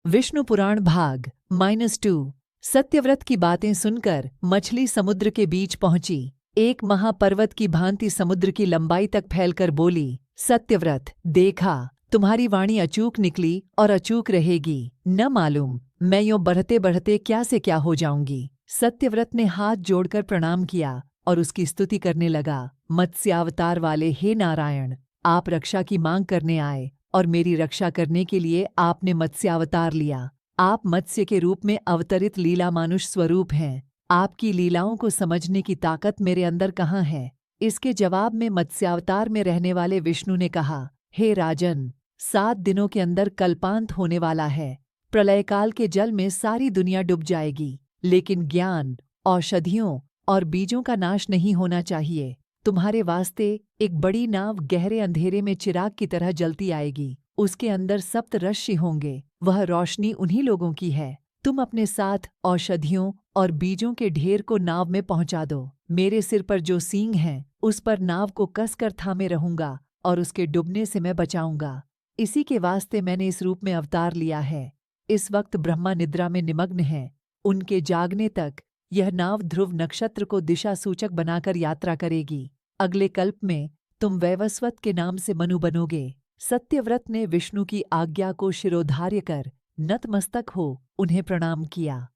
विष्णु पुराण भाग -2। सत्यव्रत की बातें सुनकर मछली समुद्र के बीच पहुंची। एक महापर्वत की भांति समुद्र की लंबाई तक फैलकर बोली, सत्यव्रत, देखा, तुम्हारी वाणी अचूक निकली और अचूक रहेगी। न मालूम मैं यूं बढ़ते बढ़ते क्या से क्या हो जाऊंगी। सत्यव्रत ने हाथ जोड़कर प्रणाम किया और उसकी स्तुति करने लगा। मत्स्यावतार वाले हे नारायण, आप रक्षा की मांग करने आए और मेरी रक्षा करने के लिए आपने मत्स्यावतार लिया। आप मत्स्य के रूप में अवतरित लीला मानुष स्वरूप हैं। आपकी लीलाओं को समझने की ताकत मेरे अंदर कहाँ है? इसके जवाब में मत्स्यावतार में रहने वाले विष्णु ने कहा, हे राजन, 7 दिनों के अंदर कल्पांत होने वाला है। प्रलयकाल के जल में सारी दुनिया डूब जाएगी, लेकिन ज्ञान, औषधियों और बीजों का नाश नहीं होना चाहिए। तुम्हारे वास्ते एक बड़ी नाव गहरे अंधेरे में चिराग की तरह जलती आएगी। उसके अंदर 7 ऋषि होंगे। वह रोशनी उन्हीं लोगों की है। तुम अपने साथ औषधियों और बीजों के ढेर को नाव में पहुंचा दो। मेरे सिर पर जो सींग हैं, उस पर नाव को कसकर थामे रहूंगा और उसके डूबने से मैं बचाऊंगा। इसी के वास्ते मैंने इस रूप में अवतार लिया है। इस वक्त ब्रह्मा निद्रा में निमग्न है। उनके जागने तक यह नाव ध्रुव नक्षत्र को दिशा सूचक बनाकर यात्रा करेगी। अगले कल्प में तुम वैवस्वत के नाम से मनु बनोगे। सत्यव्रत ने विष्णु की आज्ञा को शिरोधार्य कर नतमस्तक हो उन्हें प्रणाम किया।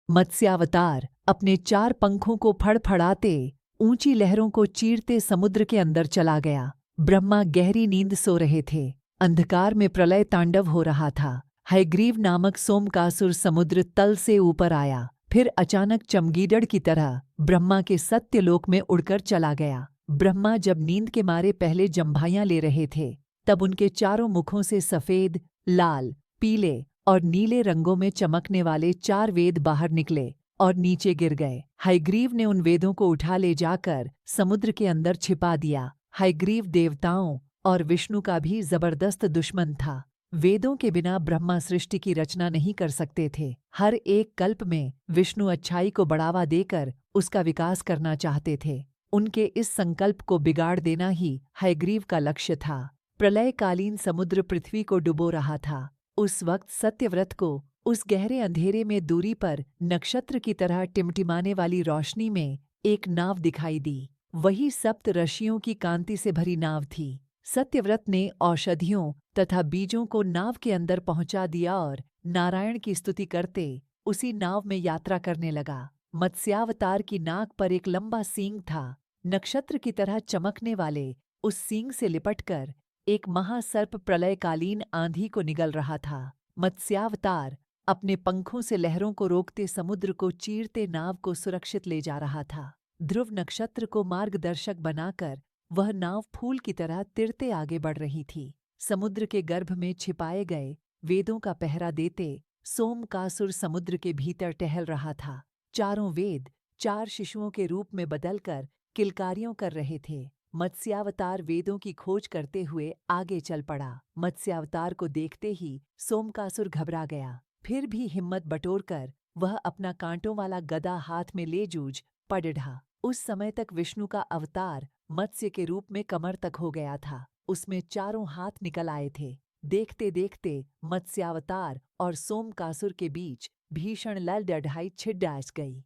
मत्स्यावतार अपने 4 पंखों को फड़फड़ाते ऊंची लहरों को चीरते समुद्र के अंदर चला गया। ब्रह्मा गहरी नींद सो रहे थे। अंधकार में प्रलय तांडव हो रहा था। हयग्रीव नामक सोमकासुर समुद्र तल से ऊपर आया, फिर अचानक चमगीदड़ की तरह ब्रह्मा के सत्यलोक में उड़कर चला गया। ब्रह्मा जब नींद के मारे पहले जम्भाइयां ले रहे थे, तब उनके चारों मुखों से सफेद, लाल, पीले और नीले रंगों में चमकने वाले 4 वेद बाहर निकले और नीचे गिर गए। हयग्रीव ने उन वेदों को उठा ले जाकर समुद्र के अंदर छिपा दिया। हयग्रीव देवताओं और विष्णु का भी जबरदस्त दुश्मन था। वेदों के बिना ब्रह्मा सृष्टि की रचना नहीं कर सकते थे। हर एक कल्प में विष्णु अच्छाई को बढ़ावा देकर उसका विकास करना चाहते थे। उनके इस संकल्प को बिगाड़ देना ही हयग्रीव का लक्ष्य था। प्रलयकालीन समुद्र पृथ्वी को डुबो रहा था। उस वक्त सत्यव्रत को उस गहरे अंधेरे में दूरी पर नक्षत्र की तरह टिमटिमाने वाली रोशनी में एक नाव दिखाई दी। वही 7 ऋषियों की कांति से भरी नाव थी। सत्यव्रत ने औषधियों तथा बीजों को नाव के अंदर पहुंचा दिया और नारायण की स्तुति करते उसी नाव में यात्रा करने लगा। मत्स्यावतार की नाक पर एक लंबा सींग था। नक्षत्र की तरह चमकने वाले उस सींग से लिपटकर एक महासर्प प्रलयकालीन आंधी को निगल रहा था। मत्स्यावतार अपने पंखों से लहरों को रोकते समुद्र को चीरते नाव को सुरक्षित ले जा रहा था। ध्रुव नक्षत्र को मार्गदर्शक बनाकर वह नाव फूल की तरह तिरते आगे बढ़ रही थी। समुद्र के गर्भ में छिपाए गए वेदों का पहरा देते सोमकासुर समुद्र के भीतर टहल रहा था। चारों वेद 4 शिशुओं के रूप में बदलकर किलकारियों कर रहे थे। मत्स्यावतार वेदों की खोज करते हुए आगे चल पड़ा। मत्स्यावतार को देखते ही सोमकासुर घबरा गया। फिर भी हिम्मत बटोरकर वह अपना कांटों वाला गदा हाथ में ले जूझ पड़ा। उस समय तक विष्णु का अवतार मत्स्य के रूप में कमर तक हो गया था। उसमें 4 हाथ निकल आए थे। देखते देखते मत्स्यावतार और सोमकासुर के बीच भीषण लड़ाई छिड़ गई।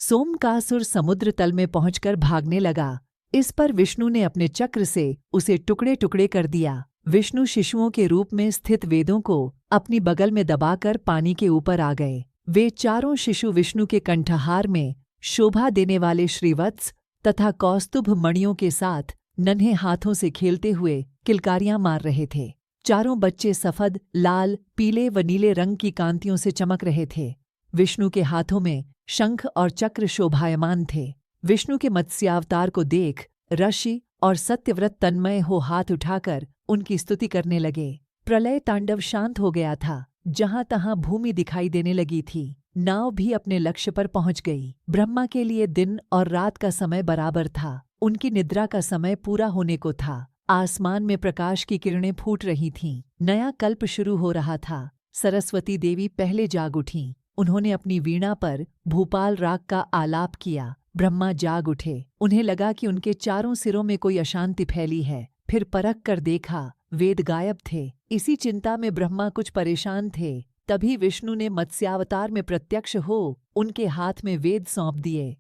सोमकासुर समुद्र तल में पहुंचकर भागने लगा। इस पर विष्णु ने अपने चक्र से उसे टुकड़े टुकड़े कर दिया। विष्णु शिशुओं के रूप में स्थित वेदों को अपनी बगल में दबाकर पानी के ऊपर आ गए। वे चारों शिशु विष्णु के कंठहार में शोभा देने वाले श्रीवत्स तथा कौस्तुभ मणियों के साथ नन्हे हाथों से खेलते हुए किलकारियां मार रहे थे। चारों बच्चे सफेद, लाल, पीले व नीले रंग की कांतियों से चमक रहे थे। विष्णु के हाथों में शंख और चक्र शोभायमान थे। विष्णु के मत्स्यावतार को देख ऋषि और सत्यव्रत तन्मय हो हाथ उठाकर उनकी स्तुति करने लगे। प्रलय तांडव शांत हो गया था। जहां तहां भूमि दिखाई देने लगी थी। नाव भी अपने लक्ष्य पर पहुंच गई। ब्रह्मा के लिए दिन और रात का समय बराबर था। उनकी निद्रा का समय पूरा होने को था। आसमान में प्रकाश की किरणें फूट रही थीं। नया कल्प शुरू हो रहा था। सरस्वती देवी पहले जाग उठीं। उन्होंने अपनी वीणा पर भूपाल राग का आलाप किया। ब्रह्मा जाग उठे। उन्हें लगा कि उनके चारों सिरों में कोई अशांति फैली है। फिर परख कर देखा, वेद गायब थे। इसी चिंता में ब्रह्मा कुछ परेशान थे। तभी विष्णु ने मत्स्यावतार में प्रत्यक्ष हो उनके हाथ में वेद सौंप दिए।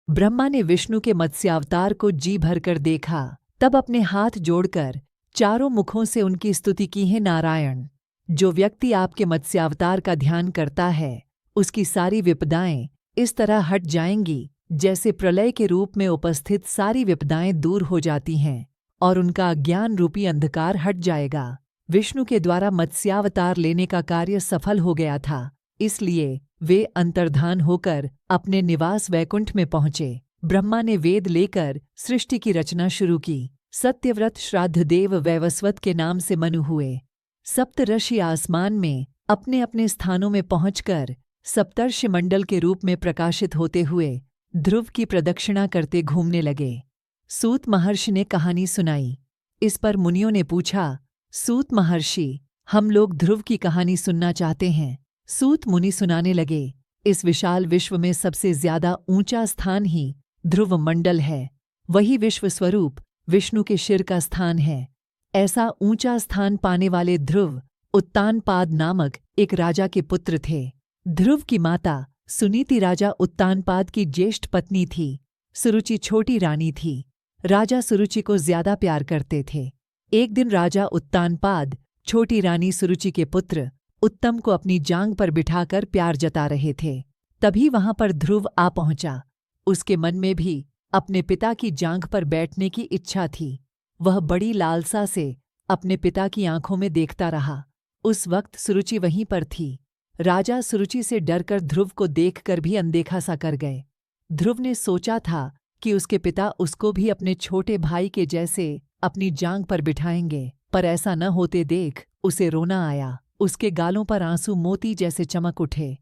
ब्रह्मा ने विष्णु के मत्स्यावतार को जी भरकर देखा, तब अपने हाथ जोड़कर चारों मुखों से उनकी स्तुति की है। नारायण, जो व्यक्ति आपके मत्स्यावतार का ध्यान करता है, उसकी सारी विपदाएं इस तरह हट जाएंगी जैसे प्रलय के रूप में उपस्थित सारी विपदाएं दूर हो जाती हैं और उनका अज्ञान रूपी अंधकार हट जाएगा। विष्णु के द्वारा मत्स्यावतार लेने का कार्य सफल हो गया था, इसलिए वे अंतर्धान होकर अपने निवास वैकुंठ में पहुंचे। ब्रह्मा ने वेद लेकर सृष्टि की रचना शुरू की। सत्यव्रत श्राद्धदेव वैवस्वत के नाम से मनु हुए। सप्तऋषि आसमान में अपने अपने स्थानों में पहुंचकर सप्तर्षि मंडल के रूप में प्रकाशित होते हुए ध्रुव की प्रदक्षिणा करते घूमने लगे। सूत महर्षि ने कहानी सुनाई। इस पर मुनियों ने पूछा, सूत महर्षि, हम लोग ध्रुव की कहानी सुनना चाहते हैं। सूत मुनि सुनाने लगे, इस विशाल विश्व में सबसे ज्यादा ऊंचा स्थान ही ध्रुव मंडल है। वही विश्व स्वरूप विष्णु के शिर का स्थान है। ऐसा ऊंचा स्थान पाने वाले ध्रुव उत्तानपाद नामक एक राजा के पुत्र थे। ध्रुव की माता सुनीति राजा उत्तानपाद की ज्येष्ठ पत्नी थी। सुरुचि छोटी रानी थी। राजा सुरुचि को ज्यादा प्यार करते थे। एक दिन राजा उत्तानपाद छोटी रानी सुरुचि के पुत्र उत्तम को अपनी जांग पर बिठाकर प्यार जता रहे थे। तभी वहां पर ध्रुव आ पहुंचा। उसके मन में भी अपने पिता की जांघ पर बैठने की इच्छा थी। वह बड़ी लालसा से अपने पिता की आंखों में देखता रहा। उस वक्त सुरुचि वहीं पर थी। राजा सुरुचि से डरकर ध्रुव को देखकर भी अनदेखा सा कर गए। ध्रुव ने सोचा था कि उसके पिता उसको भी अपने छोटे भाई के जैसे अपनी जांघ पर बिठाएंगे, पर ऐसा न होते देख उसे रोना आया। उसके गालों पर आंसू मोती जैसे चमक उठे।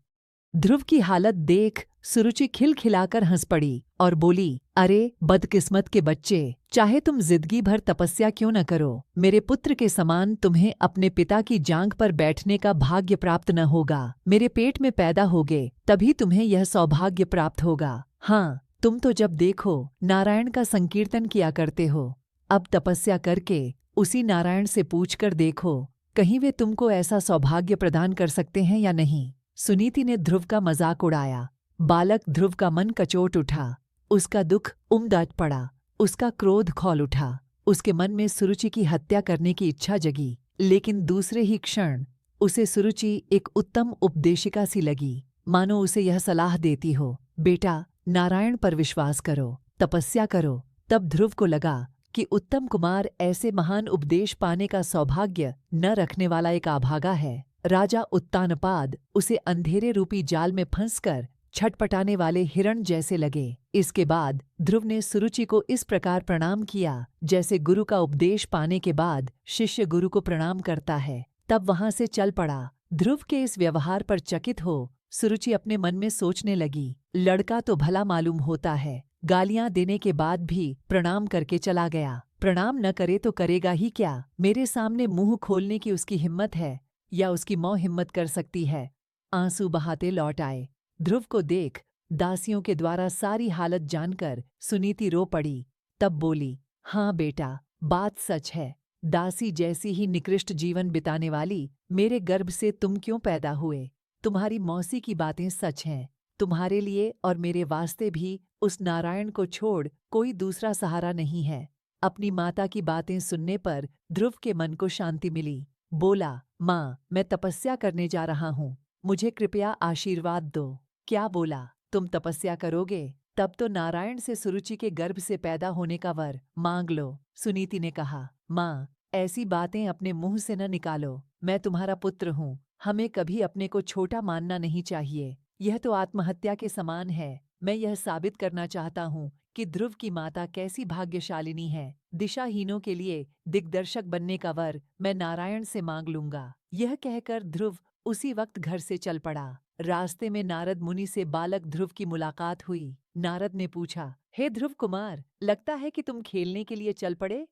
ध्रुव की हालत देख सुरुचि खिलखिलाकर हंस पड़ी और बोली, अरे बदकिस्मत के बच्चे, चाहे तुम जिंदगी भर तपस्या क्यों न करो, मेरे पुत्र के समान तुम्हें अपने पिता की जांघ पर बैठने का भाग्य प्राप्त न होगा। मेरे पेट में पैदा होगे तभी तुम्हें यह सौभाग्य प्राप्त होगा। हाँ, तुम तो जब देखो नारायण का संकीर्तन किया करते हो। अब तपस्या करके उसी नारायण से पूछकर देखो, कहीं वे तुमको ऐसा सौभाग्य प्रदान कर सकते हैं या नहीं। सुनीति ने ध्रुव का मजाक उड़ाया। बालक ध्रुव का मन कचोट उठा। उसका दुख उमड़ पड़ा। उसका क्रोध खौल उठा। उसके मन में सुरुचि की हत्या करने की इच्छा जगी। लेकिन दूसरे ही क्षण उसे सुरुचि एक उत्तम उपदेशिका सी लगी, मानो उसे यह सलाह देती हो, बेटा नारायण पर विश्वास करो, तपस्या करो। तब ध्रुव को लगा कि उत्तम कुमार ऐसे महान उपदेश पाने का सौभाग्य न रखने वाला एक अभागा है। राजा उत्तानपाद उसे अंधेरे रूपी जाल में फंसकर छटपटाने वाले हिरण जैसे लगे। इसके बाद ध्रुव ने सुरुचि को इस प्रकार प्रणाम किया जैसे गुरु का उपदेश पाने के बाद शिष्य गुरु को प्रणाम करता है। तब वहां से चल पड़ा। ध्रुव के इस व्यवहार पर चकित हो सुरुचि अपने मन में सोचने लगी, लड़का तो भला मालूम होता है, गालियां देने के बाद भी प्रणाम करके चला गया। प्रणाम न करे तो करेगा ही क्या। मेरे सामने मुंह खोलने की उसकी हिम्मत है या उसकी मौ हिम्मत कर सकती है। आंसू बहाते लौट आए। ध्रुव को देख दासियों के द्वारा सारी हालत जानकर सुनीति रो पड़ी। तब बोली, हाँ बेटा, बात सच है। दासी जैसी ही निकृष्ट जीवन बिताने वाली मेरे गर्भ से तुम क्यों पैदा हुए। तुम्हारी मौसी की बातें सच हैं। तुम्हारे लिए और मेरे वास्ते भी उस नारायण को छोड़ कोई दूसरा सहारा नहीं है। अपनी माता की बातें सुनने पर ध्रुव के मन को शांति मिली। बोला, माँ, मैं तपस्या करने जा रहा हूँ, मुझे कृपया आशीर्वाद दो। क्या बोला, तुम तपस्या करोगे? तब तो नारायण से सुरुचि के गर्भ से पैदा होने का वर मांग लो। सुनीति ने कहा, माँ, ऐसी बातें अपने मुंह से न निकालो। मैं तुम्हारा पुत्र हूँ, हमें कभी अपने को छोटा मानना नहीं चाहिए। यह तो आत्महत्या के समान है। मैं यह साबित करना चाहता हूँ कि ध्रुव की माता कैसी भाग्यशालिनी है। दिशाहीनों के लिए दिग्दर्शक बनने का वर मैं नारायण से मांग लूंगा। यह कहकर ध्रुव उसी वक्त घर से चल पड़ा। रास्ते में नारद मुनि से बालक ध्रुव की मुलाकात हुई। नारद ने पूछा, हे ध्रुव कुमार, लगता है कि तुम खेलने के लिए चल पड़े।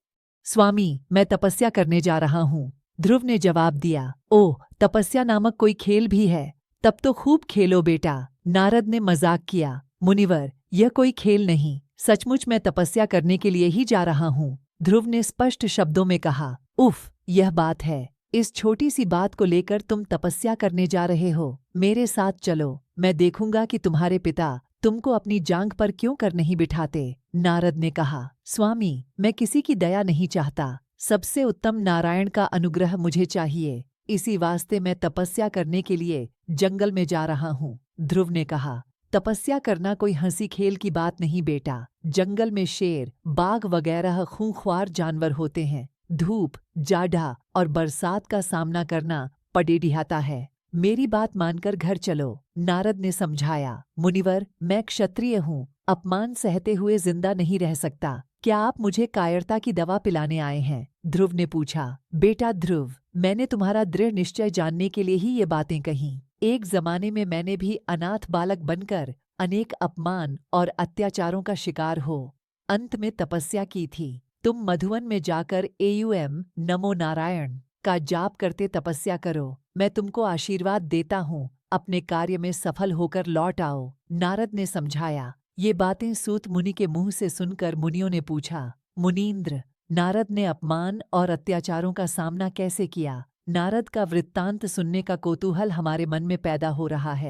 स्वामी, मैं तपस्या करने जा रहा हूँ। ध्रुव ने जवाब दिया, ओह, तपस्या नामक कोई खेल भी है? तब तो खूब खेलो बेटा। नारद ने मजाक किया, मुनिवर, यह कोई खेल नहीं, सचमुच मैं तपस्या करने के लिए ही जा रहा हूँ। ध्रुव ने स्पष्ट शब्दों में कहा, उफ, यह बात है। इस छोटी सी बात को लेकर तुम तपस्या करने जा रहे हो। मेरे साथ चलो, मैं देखूंगा कि तुम्हारे पिता तुमको अपनी जांघ पर क्यों कर नहीं बिठाते। नारद ने कहा, स्वामी, मैं किसी की दया नहीं चाहता। सबसे उत्तम नारायण का अनुग्रह मुझे चाहिए। इसी वास्ते मैं तपस्या करने के लिए जंगल में जा रहा हूँ। ध्रुव ने कहा, तपस्या करना कोई हंसी खेल की बात नहीं बेटा। जंगल में शेर, बाघ वगैरह खूंखार जानवर होते हैं। धूप, जाड़ा और बरसात का सामना करना पड़ेडिहाता है। मेरी बात मानकर घर चलो। नारद ने समझाया, मुनिवर, मैं क्षत्रिय हूँ, अपमान सहते हुए जिंदा नहीं रह सकता। क्या आप मुझे कायरता की दवा पिलाने आए हैं? ध्रुव ने पूछा। बेटा ध्रुव, मैंने तुम्हारा दृढ़ निश्चय जानने के लिए ही ये बातें कहीं। एक जमाने में मैंने भी अनाथ बालक बनकर अनेक अपमान और अत्याचारों का शिकार हो अंत में तपस्या की थी। तुम मधुवन में जाकर एयुएम नमो नारायण का जाप करते तपस्या करो। मैं तुमको आशीर्वाद देता हूँ, अपने कार्य में सफल होकर लौट आओ। नारद ने समझाया। ये बातें सूत मुनि के मुंह से सुनकर मुनियों ने पूछा, मुनींद्र, नारद ने अपमान और अत्याचारों का सामना कैसे किया? नारद का वृत्तांत सुनने का कौतूहल हमारे मन में पैदा हो रहा है।